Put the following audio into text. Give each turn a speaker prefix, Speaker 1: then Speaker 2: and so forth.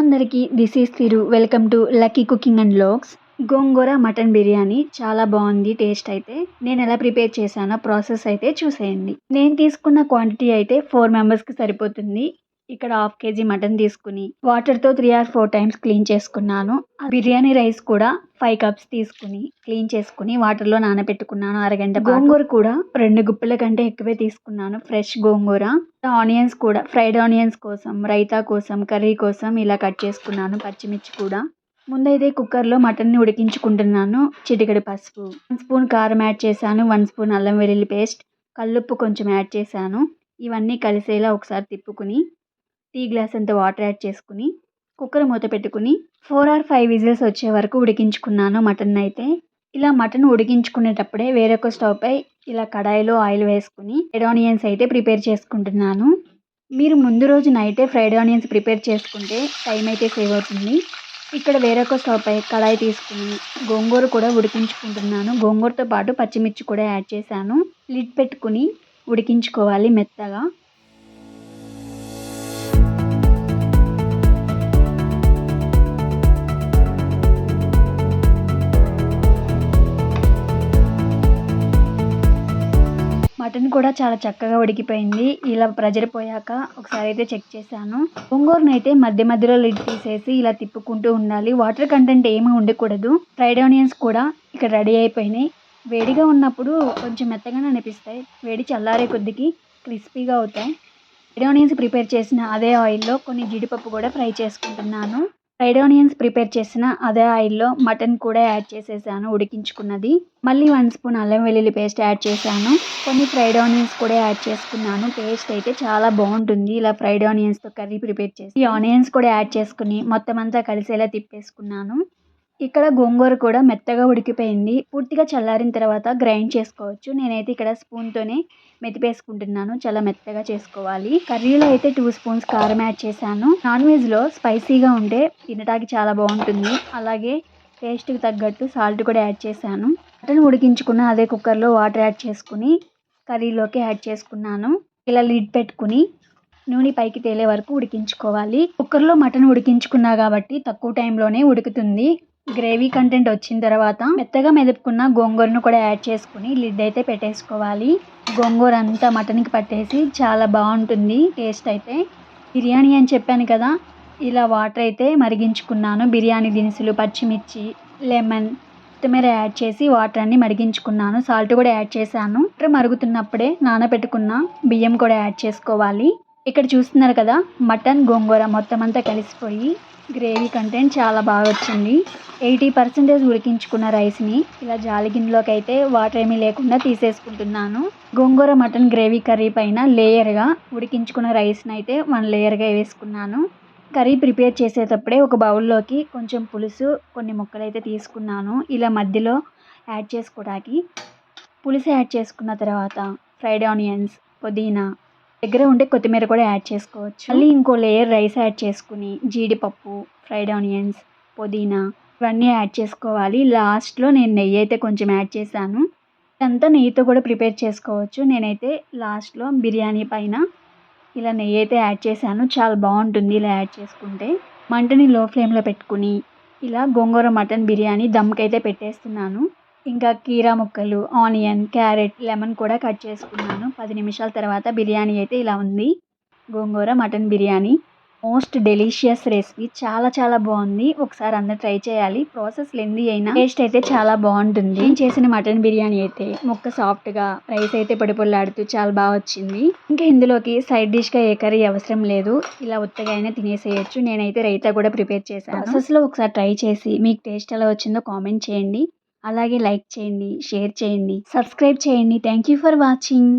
Speaker 1: అందరికీ this is Thiru. Welcome to lucky cooking and vlogs. Gongura mutton biryani చాలా బాగుంది. టేస్ట్ అయితే నేను ఎలా ప్రిపేర్ చేశానో ప్రాసెస్ అయితే చూసేయండి. నేను తీసుకున్న క్వాంటిటీ అయితే 4 మెంబర్స్కి సరిపోతుంది. ఇక్కడ హాఫ్ కేజీ మటన్ తీసుకుని వాటర్తో 3 or 4 టైమ్స్ క్లీన్ చేసుకున్నాను. బిర్యానీ రైస్ కూడా 5 కప్స్ తీసుకుని క్లీన్ చేసుకుని వాటర్లో నానబెట్టుకున్నాను అరగంట. గోంగూర కూడా 2 గుప్పెల కంటే ఎక్కువే తీసుకున్నాను. ఫ్రెష్ గోంగూర. ఆనియన్స్ కూడా ఫ్రైడ్ ఆనియన్స్ కోసం, రైతా కోసం, కర్రీ కోసం ఇలా కట్ చేసుకున్నాను. పచ్చిమిర్చి కూడా. ముందైతే కుక్కర్లో మటన్ని ఉడికించుకుంటున్నాను. చిటికెడు పసుపు, 1 స్పూన్ కారం యాడ్ చేశాను, 1 స్పూన్ అల్లం వెల్లుల్లి పేస్ట్, కల్లుప్పు కొంచెం యాడ్ చేశాను. ఇవన్నీ కలిసేలా ఒకసారి తిప్పుకుని టీ గ్లాస్ అంత వాటర్ యాడ్ చేసుకుని కుక్కర్ మూత పెట్టుకుని 4 or 5 విజిల్స్ వచ్చే వరకు ఉడికించుకున్నాను మటన్ అయితే. ఇలా మటన్ ఉడికించుకునేటప్పుడే వేరొక స్టవ్ పై ఇలా కడాయిలో ఆయిల్ వేసుకుని ఫ్రైడ్ ఆనియన్స్ అయితే ప్రిపేర్ చేసుకుంటున్నాను. మీరు ముందు రోజు నైటే ఫ్రైడ్ ఆనియన్స్ ప్రిపేర్ చేసుకుంటే టైం అయితే సేవ్ అవుతుంది. ఇక్కడ వేరొక స్టవ్ పై కడాయి తీసుకుని గోంగూర కూడా ఉడికించుకుంటున్నాను. గోంగూరతో పాటు పచ్చిమిర్చి కూడా యాడ్ చేశాను. లిడ్ పెట్టుకుని ఉడికించుకోవాలి మెత్తగా. మటన్ కూడా చాలా చక్కగా ఉడికిపోయింది. ఇలా ప్రెజర్ పోయాక ఒకసారి అయితే చెక్ చేశాను. గోంగూరను అయితే మధ్య మధ్యలో లిడ్ తీసేసి ఇలా తిప్పుకుంటూ ఉండాలి. వాటర్ కంటెంట్ ఏమీ ఉండకూడదు. ఫ్రైడ్ ఆనియన్స్ కూడా ఇక్కడ రెడీ అయిపోయినాయి. వేడిగా ఉన్నప్పుడు కొంచెం మెత్తగానే అనిపిస్తాయి. వేడి చల్లారే కొద్దికి క్రిస్పీగా అవుతాయి. ఫ్రైడ్ ఆనియన్స్ ప్రిపేర్ చేసిన అదే ఆయిల్లో కొన్ని జీడిపప్పు కూడా ఫ్రై చేసుకుంటున్నాను. ఫ్రైడ్ ఆనియన్స్ ప్రిపేర్ చేసిన అదే ఆయిల్లో మటన్ కూడా యాడ్ చేసేసాను ఉడికించుకున్నది. మళ్ళీ 1 స్పూన్ అల్లం వెల్లుల్లి పేస్ట్ యాడ్ చేశాను. కొన్ని ఫ్రైడ్ ఆనియన్స్ కూడా యాడ్ చేసుకున్నాను. టేస్ట్ అయితే చాలా బాగుంటుంది ఇలా ఫ్రైడ్ ఆనియన్స్తో కర్రీ ప్రిపేర్ చేసి. ఈ ఆనియన్స్ కూడా యాడ్ చేసుకుని మొత్తం అంతా కలిసేలా తిప్పేసుకున్నాను. ఇక్కడ గోంగూర కూడా మెత్తగా ఉడికిపోయింది. పూర్తిగా చల్లారిన తర్వాత గ్రైండ్ చేసుకోవచ్చు. నేనైతే ఇక్కడ స్పూన్తోనే మెతిపేసుకుంటున్నాను. చాలా మెత్తగా చేసుకోవాలి. కర్రీలో అయితే 2 స్పూన్స్ కారం యాడ్ చేశాను. నాన్ వెజ్లో స్పైసీగా ఉంటే తినడానికి చాలా బాగుంటుంది. అలాగే టేస్ట్కి తగ్గట్టు సాల్ట్ కూడా యాడ్ చేశాను. మటన్ ఉడికించుకున్న అదే కుక్కర్లో వాటర్ యాడ్ చేసుకుని కర్రీలోకి యాడ్ చేసుకున్నాను. ఇలా లిడ్ పెట్టుకుని నూనె పైకి తేలే వరకు ఉడికించుకోవాలి. కుక్కర్లో మటన్ ఉడికించుకున్నా కాబట్టి తక్కువ టైంలోనే ఉడుకుతుంది. గ్రేవీ కంటెంట్ వచ్చిన తర్వాత మెత్తగా మెదుపుకున్న గోంగూరను కూడా యాడ్ చేసుకుని లిడ్ అయితే పెట్టేసుకోవాలి. గోంగూర అంతా మటన్కి పట్టేసి చాలా బాగుంటుంది టేస్ట్ అయితే. బిర్యానీ అని చెప్పాను కదా, ఇలా వాటర్ అయితే మరిగించుకున్నాను. బిర్యానీ దినుసులు, పచ్చిమిర్చి, లెమన్, కొత్తిమీర యాడ్ చేసి వాటర్ అన్ని మరిగించుకున్నాను. సాల్ట్ కూడా యాడ్ చేశాను. వాటర్ మరుగుతున్నప్పుడే నానబెట్టుకున్న బియ్యం కూడా యాడ్ చేసుకోవాలి. ఇక్కడ చూస్తున్నారు కదా, మటన్ గోంగూర మొత్తం అంతా కలిసిపోయి గ్రేవీ కంటెంట్ చాలా బాగా వచ్చింది. 80% ఉడికించుకున్న రైస్ని ఇలా జాలి గిన్నెలోకి అయితే వాటర్ ఏమీ లేకుండా తీసేసుకుంటున్నాను. గోంగూర మటన్ గ్రేవీ కర్రీ పైన లేయర్గా ఉడికించుకున్న రైస్ని అయితే 1 లేయర్గా వేసుకున్నాను. కర్రీ ప్రిపేర్ చేసేటప్పుడే ఒక బౌల్లోకి కొంచెం పులుసు, కొన్ని ముక్కలు అయితే తీసుకున్నాను. ఇలా మధ్యలో యాడ్ చేసుకోవడానికి పులుసు యాడ్ చేసుకున్న తర్వాత ఫ్రైడ్ ఆనియన్స్, పుదీనా, దగ్గర ఉంటే కొత్తిమీర కూడా యాడ్ చేసుకోవచ్చు. మళ్ళీ ఇంకో లేయర్ రైస్ యాడ్ చేసుకుని జీడిపప్పు, ఫ్రైడ్ ఆనియన్స్, పుదీనా ఇవన్నీ యాడ్ చేసుకోవాలి. లాస్ట్లో నేను నెయ్యి అయితే కొంచెం యాడ్ చేశాను. ఇదంతా నెయ్యితో కూడా ప్రిపేర్ చేసుకోవచ్చు. నేనైతే లాస్ట్లో బిర్యానీ పైన ఇలా నెయ్యి అయితే యాడ్ చేశాను. చాలా బాగుంటుంది ఇలా యాడ్ చేసుకుంటే. మంటని లో ఫ్లేమ్లో పెట్టుకుని ఇలా గోంగూర మటన్ బిర్యానీ దమ్కైతే పెట్టేస్తున్నాను. ఇంకా కీరా ముక్కలు, ఆనియన్, క్యారెట్, లెమన్ కూడా కట్ చేసుకున్నాను. 10 నిమిషాల తర్వాత బిర్యానీ అయితే ఇలా ఉంది. Gongura mutton biryani most delicious recipe. చాలా చాలా బాగుంది. ఒకసారి అందరూ ట్రై చేయాలి. ప్రాసెస్ లెందీ అయినా టేస్ట్ అయితే చాలా బాగుంటుంది. నేను చేసిన మటన్ బిర్యానీ అయితే ముక్క సాఫ్ట్గా, రైస్ అయితే పొడి పొడిలాడుతూ చాలా బాగా వచ్చింది. ఇంకా ఇందులోకి సైడ్ డిష్గా ఏ కర్రీ అవసరం లేదు. ఇలా ఉత్తగా అయినా తినేసేయచ్చు. నేనైతే రైతా కూడా ప్రిపేర్ చేశాను. ప్రాసెస్లో ఒకసారి ట్రై చేసి మీకు టేస్ట్ ఎలా వచ్చిందో కామెంట్ చేయండి. అలాగే లైక్ చేయండి, షేర్ చేయండి, సబ్స్క్రైబ్ చేయండి. Thank you for watching.